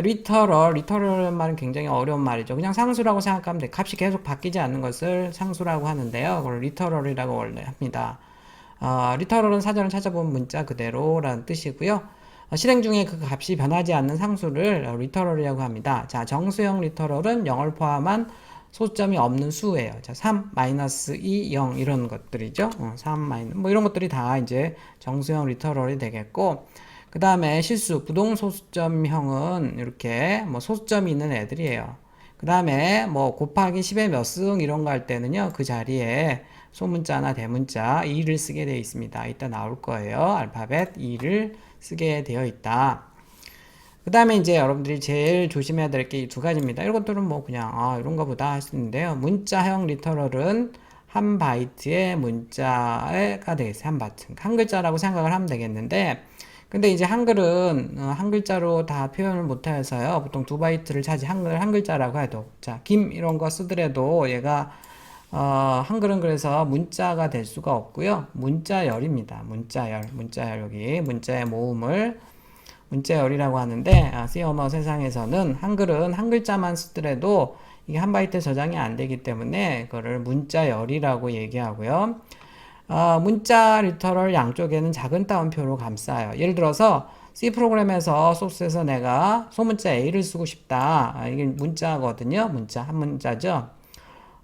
리터럴이라는 말은 굉장히 어려운 말이죠. 그냥 상수라고 생각하면 돼. 값이 계속 바뀌지 않는 것을 상수라고 하는데요. 그걸 리터럴이라고 원래 합니다. 리터럴은 사전을 찾아보면 문자 그대로라는 뜻이고요. 실행 중에 그 값이 변하지 않는 상수를 리터럴이라고 합니다. 자, 정수형 리터럴은 0을 포함한 소수점이 없는 수예요. 자, 3, 마이너스 2, 0 이런 것들이죠. 3, 마이너스 뭐 이런 것들이 다 이제 정수형 리터럴이 되겠고, 그 다음에 실수, 부동 소수점형은 이렇게 뭐 소수점이 있는 애들이에요. 그 다음에 뭐 곱하기 10의 몇 승 이런 거 할 때는요, 그 자리에 소문자나 대문자 2를 쓰게 되어 있습니다. 이따 나올 거예요. 알파벳 2를 쓰게 되어 있다. 그 다음에 이제 여러분들이 제일 조심해야 될 게 이 두 가지입니다. 이런 것들은 뭐 그냥 이런 거보다 할 수 있는데요. 문자형 리터럴은 한 바이트의 문자가 되겠어요. 한 바이트. 한 글자라고 생각을 하면 되겠는데, 근데 이제 한글은 한 글자로 다 표현을 못해서요. 보통 두 바이트를 차지 한글 한 글자라고 해도, 자, 김 이런 거 쓰더라도 얘가 한글은 그래서 문자가 될 수가 없고요. 문자열입니다. 문자열 여기 문자의 모음을 문자열이라고 하는데, C 언어 세상에서는 한글은 한 글자만 쓰더라도 이게 한 바이트 저장이 안 되기 때문에 그거를 문자열이라고 얘기하고요. 문자 리터럴 양쪽에는 작은 따옴표로 감싸요. 예를 들어서 C 프로그램에서 소스에서 내가 소문자 A를 쓰고 싶다. 이게 문자거든요. 문자, 한 문자죠.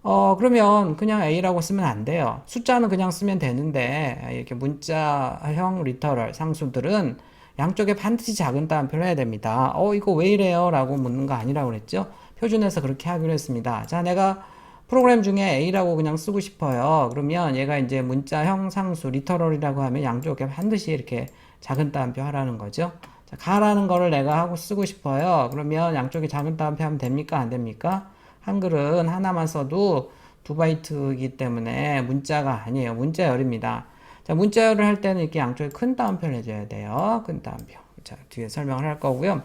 그러면 그냥 A라고 쓰면 안 돼요. 숫자는 그냥 쓰면 되는데, 이렇게 문자형 리터럴 상수들은 양쪽에 반드시 작은 따옴표를 해야 됩니다. 이거 왜 이래요? 라고 묻는 거 아니라고 그랬죠? 표준에서 그렇게 하기로 했습니다. 자, 내가 프로그램 중에 A라고 그냥 쓰고 싶어요. 그러면 얘가 이제 문자형 상수 리터럴이라고 하면 양쪽에 반드시 이렇게 작은 따옴표 하라는 거죠. 자, 가라는 거를 내가 하고 쓰고 싶어요. 그러면 양쪽에 작은 따옴표 하면 됩니까? 안 됩니까? 한글은 하나만 써도 두 바이트이기 때문에 문자가 아니에요. 문자열입니다. 자, 문자열을 할 때는 이렇게 양쪽에 큰 따옴표를 해줘야 돼요. 큰 따옴표. 자, 뒤에 설명을 할 거고요.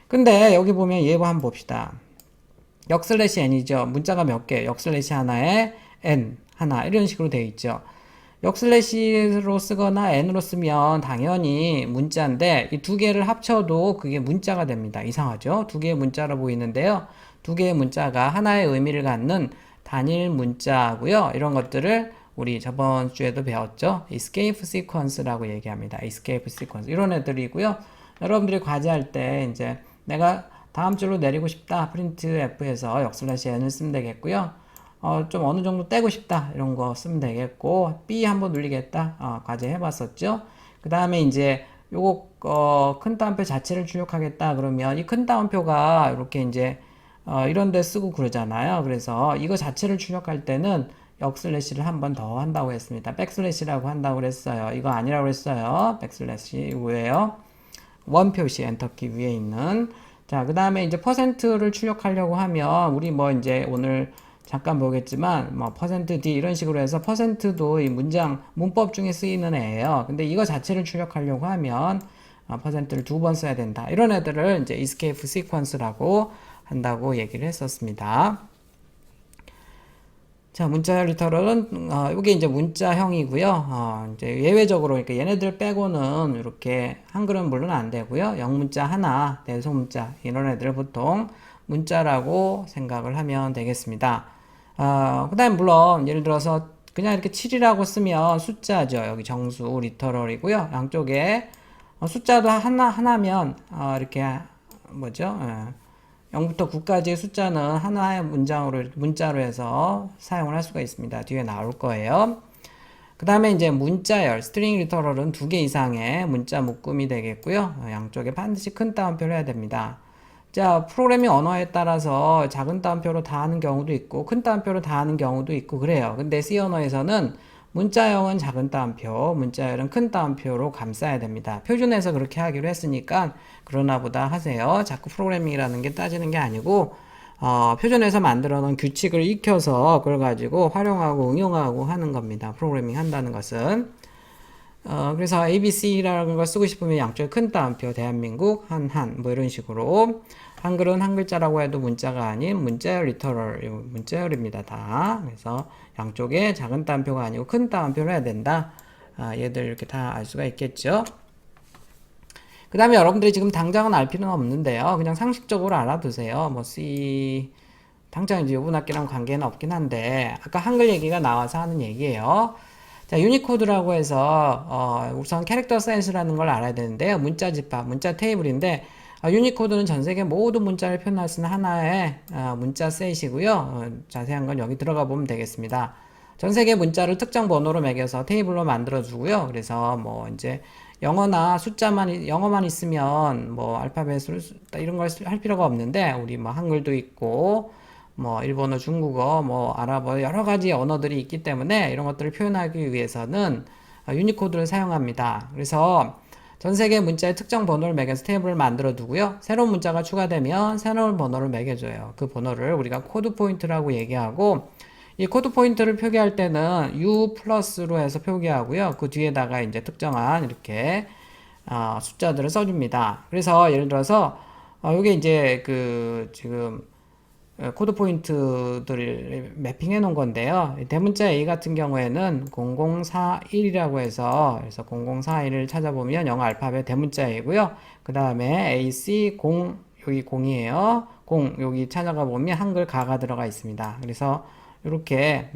근데 여기 보면 얘 한번 봅시다. 역슬래시 n이죠. 문자가 몇 개? 역슬래시 하나에 n 하나 이런 식으로 되어 있죠. 역슬래시로 쓰거나 n으로 쓰면 당연히 문자인데 이 두 개를 합쳐도 그게 문자가 됩니다. 이상하죠? 두 개의 문자로 보이는데요. 두 개의 문자가 하나의 의미를 갖는 단일 문자고요. 이런 것들을 우리 저번 주에도 배웠죠. escape sequence라고 얘기합니다. escape sequence 이런 애들이고요. 여러분들이 과제할 때 이제 내가 다음 줄로 내리고 싶다. 프린트 F에서 역슬래시 n을 쓰면 되겠고요. 좀 어느 정도 떼고 싶다. 이런 거 쓰면 되겠고, B 한번 눌리겠다. 과제 해봤었죠. 그 다음에 이제 요거, 큰 따옴표 자체를 출력하겠다. 그러면 이 큰 따옴표가 이렇게 이제, 이런 데 쓰고 그러잖아요. 그래서 이거 자체를 출력할 때는 역슬래시를 한 번 더 한다고 했습니다. 백슬래시라고 한다고 그랬어요. 이거 아니라고 그랬어요. 백슬래시 왜요? 원 표시 엔터키 위에 있는. 자, 그 다음에 이제 퍼센트를 출력하려고 하면 우리 뭐 이제 오늘 잠깐 보겠지만 뭐 퍼센트 %d 이런 식으로 해서 퍼센트도 이 문장 문법 중에 쓰이는 애예요. 근데 이거 자체를 출력하려고 하면 퍼센트를 두 번 써야 된다. 이런 애들을 이제 escape sequence라고 한다고 얘기를 했었습니다. 자, 문자 리터럴은 이게 이제 문자형이고요. 이제 예외적으로 그러니까 얘네들 빼고는 이렇게 한글은 물론 안 되고요. 영문자 하나, 대소문자 이런 애들을 보통 문자라고 생각을 하면 되겠습니다. 그다음 물론 예를 들어서 그냥 이렇게 7이라고 쓰면 숫자죠. 여기 정수 리터럴이고요. 양쪽에 숫자도 하나면 이렇게 뭐죠? 0부터 9까지의 숫자는 하나의 문자로 해서 사용을 할 수가 있습니다. 뒤에 나올 거예요. 그 다음에 이제 문자열, 스트링 리터럴은 2개 이상의 문자 묶음이 되겠고요. 양쪽에 반드시 큰 따옴표를 해야 됩니다. 자, 프로그래밍 언어에 따라서 작은 따옴표로 다 하는 경우도 있고, 큰 따옴표로 다 하는 경우도 있고, 그래요. 근데 C 언어에서는 문자형은 작은 따옴표, 문자열은 큰 따옴표로 감싸야 됩니다. 표준에서 그렇게 하기로 했으니까 그러나 보다 하세요. 자꾸 프로그래밍이라는 게 따지는 게 아니고 표준에서 만들어 놓은 규칙을 익혀서 그걸 가지고 활용하고 응용하고 하는 겁니다. 프로그래밍 한다는 것은. 그래서 ABC라는 걸 쓰고 싶으면 양쪽에 큰 따옴표, 대한민국, 뭐 이런 식으로. 한글은 한 글자라고 해도 문자가 아닌 문자열 리터럴, 문자열입니다, 다. 그래서 양쪽에 작은 따옴표가 아니고 큰 따옴표를 해야 된다. 얘들 이렇게 다 알 수가 있겠죠. 그 다음에 여러분들이 지금 당장은 알 필요는 없는데요. 그냥 상식적으로 알아두세요. 뭐 C 당장 이제 유분학기랑 관계는 없긴 한데 아까 한글 얘기가 나와서 하는 얘기예요. 자, 유니코드라고 해서 우선 캐릭터 사이즈라는 걸 알아야 되는데요. 문자 집합, 문자 테이블인데 유니코드는 전 세계 모든 문자를 표현할 수 있는 하나의 문자 셋이고요. 자세한 건 여기 들어가 보면 되겠습니다. 전 세계 문자를 특정 번호로 매겨서 테이블로 만들어 주고요. 그래서 뭐 이제 영어나 숫자만 영어만 있으면 뭐 알파벳을 이런 걸 할 필요가 없는데 우리 뭐 한글도 있고 뭐 일본어, 중국어, 뭐 아랍어 여러 가지 언어들이 있기 때문에 이런 것들을 표현하기 위해서는 유니코드를 사용합니다. 그래서 전 세계 문자의 특정 번호를 매겨서 테이블을 만들어 두고요. 새로운 문자가 추가되면 새로운 번호를 매겨줘요. 그 번호를 우리가 코드 포인트라고 얘기하고 이 코드 포인트를 표기할 때는 U 플러스로 해서 표기하고요. 그 뒤에다가 이제 특정한 이렇게 숫자들을 써줍니다. 그래서 예를 들어서 이게 이제 그 지금 코드 포인트들을 매핑해 놓은 건데요. 대문자 A 같은 경우에는 0041이라고 해서 그래서 0041을 찾아보면 영어 알파벳 대문자 A고요. 그 다음에 AC 0 여기 0이에요. 0 여기 찾아가 보면 한글 가가 들어가 있습니다. 그래서 이렇게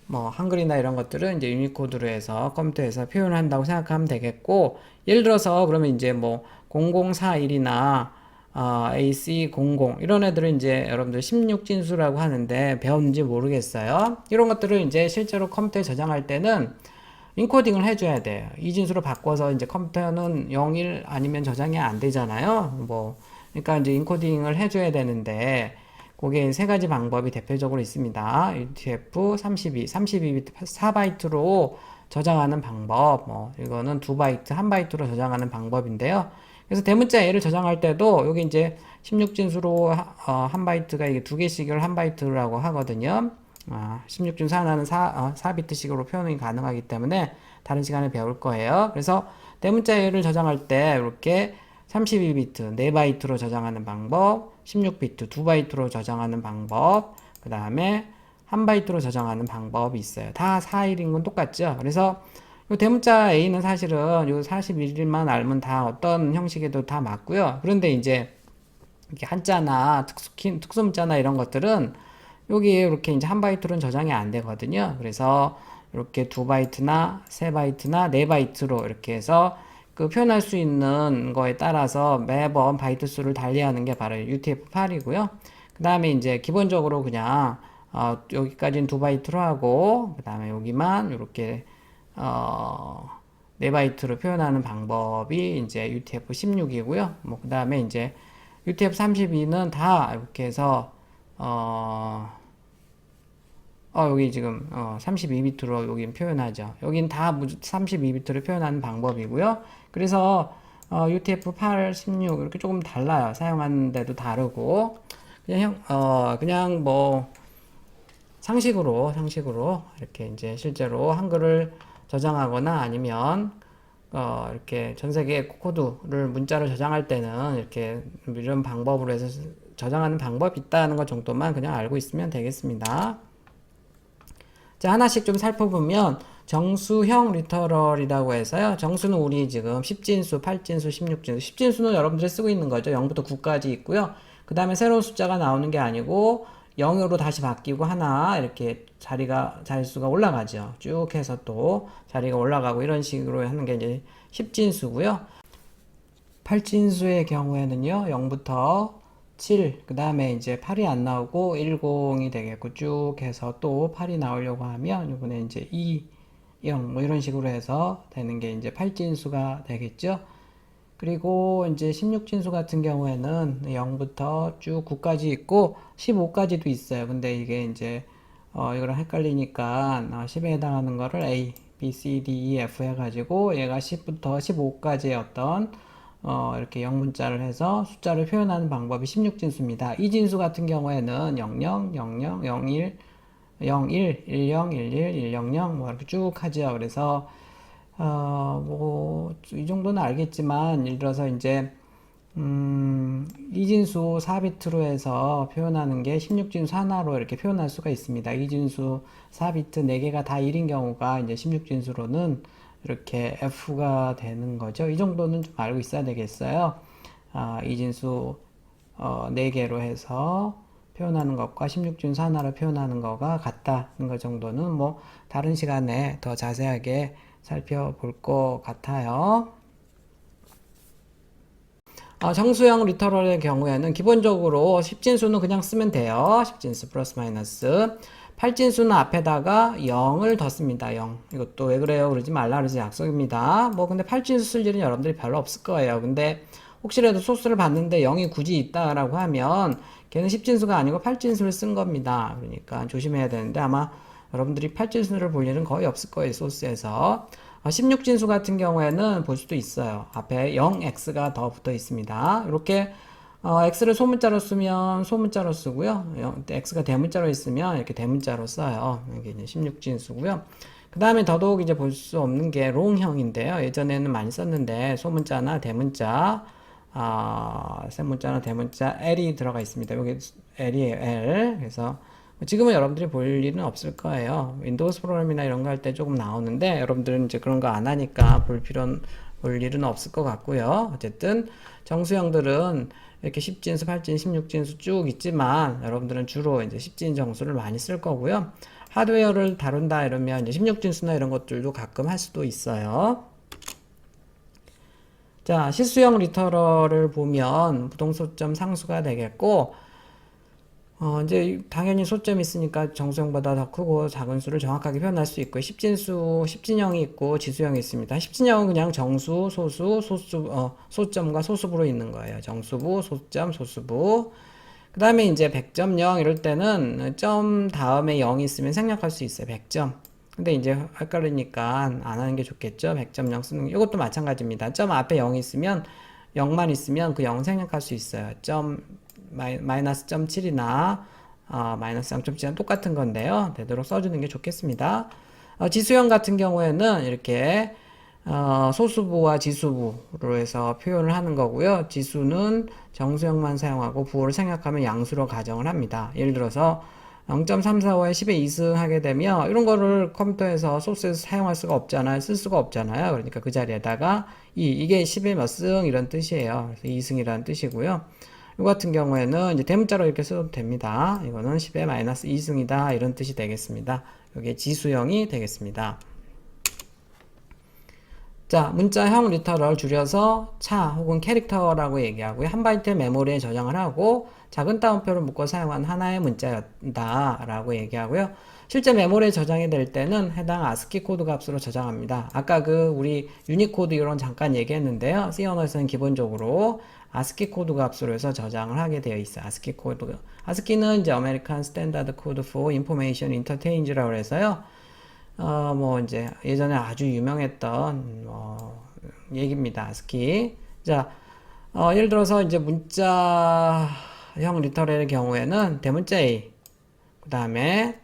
뭐 한글이나 이런 것들은 이제 유니코드로 해서 컴퓨터에서 표현한다고 생각하면 되겠고 예를 들어서 그러면 이제 뭐 0041이나 AC00 이런 애들은 이제 여러분들 16진수라고 하는데 배웠는지 모르겠어요. 이런 것들을 이제 실제로 컴퓨터에 저장할 때는 인코딩을 해줘야 돼요. 이 진수로 바꿔서 이제 컴퓨터는 01 아니면 저장이 안 되잖아요. 뭐 그러니까 이제 인코딩을 해줘야 되는데 그게 세 가지 방법이 대표적으로 있습니다. UTF-32, 32비트 4바이트로 저장하는 방법, 뭐 이거는 2바이트, 1바이트로 저장하는 방법인데요. 그래서 대문자 A를 저장할 때도 여기 이제 16진수로 한 바이트가 이게 두 개씩을 한 바이트라고 하거든요. 16진수 하나는 4비트씩으로 표현이 가능하기 때문에 다른 시간에 배울 거예요. 그래서 대문자 A를 저장할 때 이렇게 32비트 4바이트로 저장하는 방법, 16비트 2바이트로 저장하는 방법, 그 다음에 1바이트로 저장하는 방법이 있어요. 다 4일인 건 똑같죠? 그래서 요 대문자 A는 사실은 요 41일만 알면 다 어떤 형식에도 다 맞고요. 그런데 이제 이렇게 한자나 특수 문자나 이런 것들은 여기 이렇게 이제 1바이트로는 저장이 안 되거든요. 그래서 이렇게 2바이트나 3바이트나 4바이트로 이렇게 해서 그 표현할 수 있는 거에 따라서 매번 바이트 수를 달리하는 게 바로 UTF-8이고요. 그 다음에 이제 기본적으로 그냥 여기까지는 2바이트로 하고 그 다음에 여기만 이렇게 4바이트로 표현하는 방법이 이제 UTF-16이고요. 뭐 그 다음에 이제 UTF-32는 다 이렇게 해서 여기 지금 32비트로 여긴 표현하죠. 여긴 다 32비트로 표현하는 방법이고요. 그래서 UTF-8, 16 이렇게 조금 달라요. 사용하는 데도 다르고 그냥 뭐 상식으로 이렇게 이제 실제로 한글을 저장하거나 아니면 이렇게 전 세계 코드를 문자를 저장할 때는 이렇게 이런 방법으로 해서 저장하는 방법이 있다는 것 정도만 그냥 알고 있으면 되겠습니다. 자, 하나씩 좀 살펴보면 정수형 리터럴이라고 해서요. 정수는 우리 지금 10진수, 8진수, 16진수. 10진수는 여러분들이 쓰고 있는 거죠. 0부터 9까지 있고요. 그 다음에 새로운 숫자가 나오는 게 아니고 0으로 다시 바뀌고 하나 이렇게 자릿수가 올라가죠. 쭉 해서 또 자리가 올라가고 이런 식으로 하는 게 이제 10진수고요. 8진수의 경우에는요. 0부터 7, 그 다음에 이제 8이 안 나오고 10이 되겠고 쭉 해서 또 8이 나오려고 하면 이번에 이제 2, 0 뭐 이런 식으로 해서 되는 게 이제 8진수가 되겠죠. 그리고 이제 16진수 같은 경우에는 0부터 쭉 9까지 있고 15까지도 있어요. 근데 이게 이제 이거랑 헷갈리니까 10에 해당하는 거를 A, B, C, D, E, F 해가지고 얘가 10부터 15까지의 어떤 이렇게 0문자를 해서 숫자를 표현하는 방법이 16진수입니다. 이 진수 같은 경우에는 00, 00, 01, 01, 10, 11, 100, 뭐 이렇게 쭉 하죠. 그래서 이 정도는 알겠지만, 예를 들어서 이제, 이진수 4비트로 해서 표현하는 게 16진수 하나로 이렇게 표현할 수가 있습니다. 이진수 4비트 4개가 다 1인 경우가 이제 16진수로는 이렇게 F가 되는 거죠. 이 정도는 좀 알고 있어야 되겠어요. 이진수 4개로 해서 표현하는 것과 16진수 하나로 표현하는 거가 같다는 것 정도는 뭐 다른 시간에 더 자세하게 살펴볼 것 같아요. 정수형 리터럴의 경우에는 기본적으로 10진수는 그냥 쓰면 돼요. 10진수 플러스 마이너스. 8진수는 앞에다가 0을 더 씁니다. 0. 이것도 왜 그래요? 그러지 말라 그러지 약속입니다. 뭐 근데 8진수 쓸 일은 여러분들이 별로 없을 거예요. 근데 혹시라도 소스를 봤는데 0이 굳이 있다라고 하면 걔는 10진수가 아니고 8진수를 쓴 겁니다. 그러니까 조심해야 되는데 아마 여러분들이 8진수를 볼 일은 거의 없을 거예요. 소스에서. 16진수 같은 경우에는 볼 수도 있어요. 앞에 0x가 더 붙어 있습니다. 이렇게 x를 소문자로 쓰면 소문자로 쓰고요. x가 대문자로 있으면 이렇게 대문자로 써요. 이게 이제 16진수고요. 그 다음에 더더욱 이제 볼 수 없는 게 롱형인데요. 예전에는 많이 썼는데 소문자나 대문자, 세문자나 대문자 L이 들어가 있습니다. 여기 L이에요. L. 그래서 지금은 여러분들이 볼 일은 없을 거예요. 윈도우스 프로그램이나 이런 거 할 때 조금 나오는데 여러분들은 이제 그런 거 안 하니까 볼 일은 없을 것 같고요. 어쨌든 정수형들은 이렇게 10진수, 8진, 16진수 쭉 있지만 여러분들은 주로 이제 10진 정수를 많이 쓸 거고요. 하드웨어를 다룬다 이러면 이제 16진수나 이런 것들도 가끔 할 수도 있어요. 자, 실수형 리터럴을 보면 부동소점 상수가 되겠고 이제 당연히 소점이 있으니까 정수형보다 더 크고 작은 수를 정확하게 표현할 수 있고 10진형이 있고 지수형이 있습니다. 10진형은 그냥 정수, 소수, 소점과 소수부로 있는 거예요. 정수부, 소점, 소수부. 그 다음에 이제 100.0 이럴 때는 점 다음에 0이 있으면 생략할 수 있어요. 100점. 근데 이제 헷갈리니까 안 하는 게 좋겠죠. 100.0 쓰는 게. 이것도 마찬가지입니다. 점 앞에 0이 있으면 0만 있으면 그 0 생략할 수 있어요. 마이너스 0.7이나 마이너스 0.7은 똑같은 건데요. 되도록 써주는 게 좋겠습니다. 지수형 같은 경우에는 이렇게 소수부와 지수부로 해서 표현을 하는 거고요. 지수는 정수형만 사용하고 부호를 생략하면 양수로 가정을 합니다. 예를 들어서 0.345에 10에 2승 하게 되면 이런 거를 컴퓨터에서 소스에서 사용할 수가 없잖아요. 쓸 수가 없잖아요. 그러니까 그 자리에다가 이게 10에 몇 승 이런 뜻이에요. 그래서 2승이라는 뜻이고요. 이 같은 경우에는 이제 대문자로 이렇게 써도 됩니다. 이거는 10에 마이너스 2승이다 이런 뜻이 되겠습니다. 이게 지수형이 되겠습니다. 자, 문자형 리터럴 줄여서 차 혹은 캐릭터라고 얘기하고요. 한 바이트 메모리에 저장을 하고 작은 따옴표를 묶어 사용한 하나의 문자였다 라고 얘기하고요. 실제 메모리에 저장이 될 때는 해당 아스키 코드 값으로 저장합니다. 아까 우리 유니코드 이런 잠깐 얘기했는데요. C 언어에서는 기본적으로 아스키 코드 값으로 해서 저장을 하게 되어 있어요. 아스키 코드. 아스키는 이제 American Standard Code for Information Interchange라고 해서요. 뭐 이제 예전에 아주 유명했던 얘기입니다. 아스키. 자, 예를 들어서 이제 문자형 리터럴의 경우에는 대문자 A, 그 다음에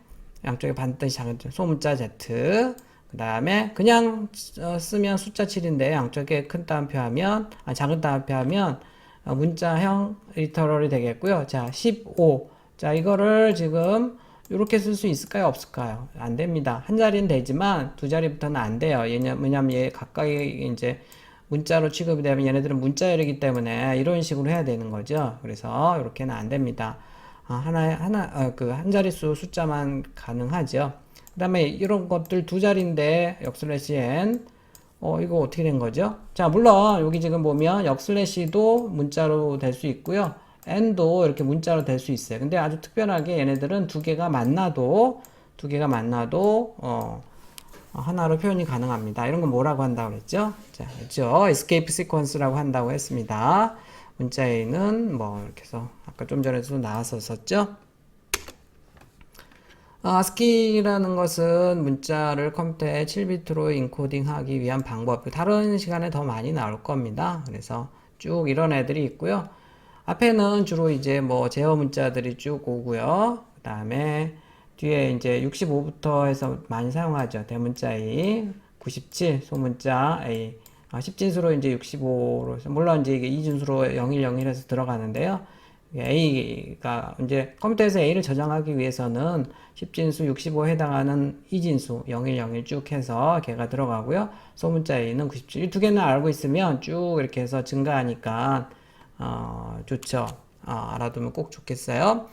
양쪽에 반드시 작은 소문자 Z, 그 다음에 그냥 쓰면 숫자 7인데 양쪽에 큰 따옴표 하면 작은 따옴표 하면 문자형 리터럴이 되겠고요. 자, 15. 자, 이거를 지금 이렇게 쓸 수 있을까요? 없을까요? 안 됩니다. 한 자리는 되지만 두 자리부터는 안 돼요. 왜냐면 얘 각각이 이제 문자로 취급이 되면 얘네들은 문자열이기 때문에 이런 식으로 해야 되는 거죠. 그래서 이렇게는 안 됩니다. 한 자릿수 숫자만 가능하죠. 그 다음에 이런 것들 두 자리인데 역슬래시 n 이거 어떻게 된 거죠? 자, 물론 여기 지금 보면 역슬래시도 문자로 될 수 있고요. n도 이렇게 문자로 될 수 있어요. 근데 아주 특별하게 얘네들은 두 개가 만나도 하나로 표현이 가능합니다. 이런 건 뭐라고 한다고 그랬죠? 자, 그렇죠? escape sequence라고 한다고 했습니다. 문자에는 뭐 이렇게 해서 아까 좀 전에도 나왔었죠? ASCII라는 것은 문자를 컴퓨터에 7비트로 인코딩하기 위한 방법, 다른 시간에 더 많이 나올 겁니다. 그래서 쭉 이런 애들이 있고요. 앞에는 주로 이제 뭐 제어 문자들이 쭉 오고요. 그 다음에 뒤에 이제 65부터 해서 많이 사용하죠. 대문자 A, 97 소문자 A, 10진수로 이제 65로, 물론 이제 이게 2진수로 0101에서 들어가는데요. A가 이제 컴퓨터에서 A를 저장하기 위해서는 10진수 65에 해당하는 이진수 0101 쭉 해서 걔가 들어가고요. 소문자 A는 97. 이 두 개는 알고 있으면 쭉 이렇게 해서 증가하니까 좋죠. 알아두면 꼭 좋겠어요.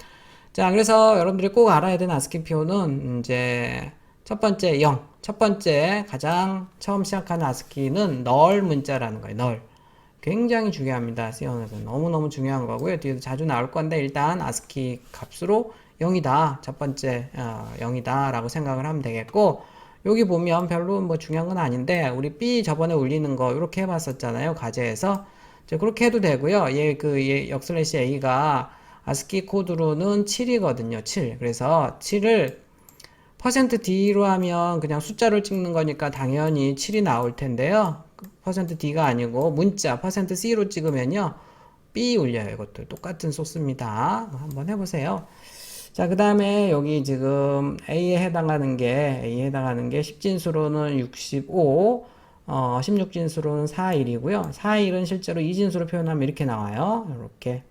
자, 그래서 여러분들이 꼭 알아야 되는 아스키 표는 이제 첫 번째 0, 첫 번째 가장 처음 시작하는 아스키는 널 문자라는 거예요. 널. 굉장히 중요합니다. C언어에서 너무너무 중요한 거고요. 뒤에도 자주 나올 건데 일단 아스키 값으로 0이다. 첫 번째 0이다 라고 생각을 하면 되겠고, 여기 보면 별로 뭐 중요한 건 아닌데 우리 B 저번에 올리는 거 이렇게 해봤었잖아요. 과제에서. 그렇게 해도 되고요. 얘 역슬래시 A가 아스키 코드로는 7이거든요. 7. 그래서 7을 %D로 하면 그냥 숫자를 찍는 거니까 당연히 7이 나올 텐데요. %D가 아니고 문자 %C로 찍으면요. B 울려요. 이것도 똑같은 소스입니다. 한번 해보세요. 자, 그 다음에 여기 지금 A에 해당하는 게 10진수로는 65, 16진수로는 41이고요. 41은 실제로 2진수로 표현하면 이렇게 나와요. 이렇게.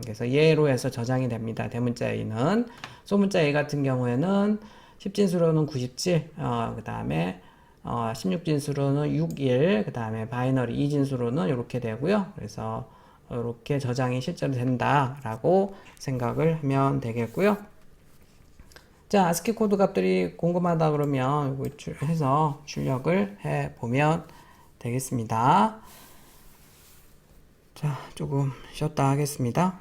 그래서 얘로 해서 저장이 됩니다. 대문자 A는. 소문자 A 같은 경우에는 10진수로는 97, 그 다음에 16진수로는 61, 그 다음에 바이너리 2진수로는 이렇게 되고요. 그래서 이렇게 저장이 실제로 된다라고 생각을 하면 되겠고요. 자, 아스키 코드 값들이 궁금하다 그러면 해서 출력을 해 보면 되겠습니다. 자, 조금 쉬었다 하겠습니다.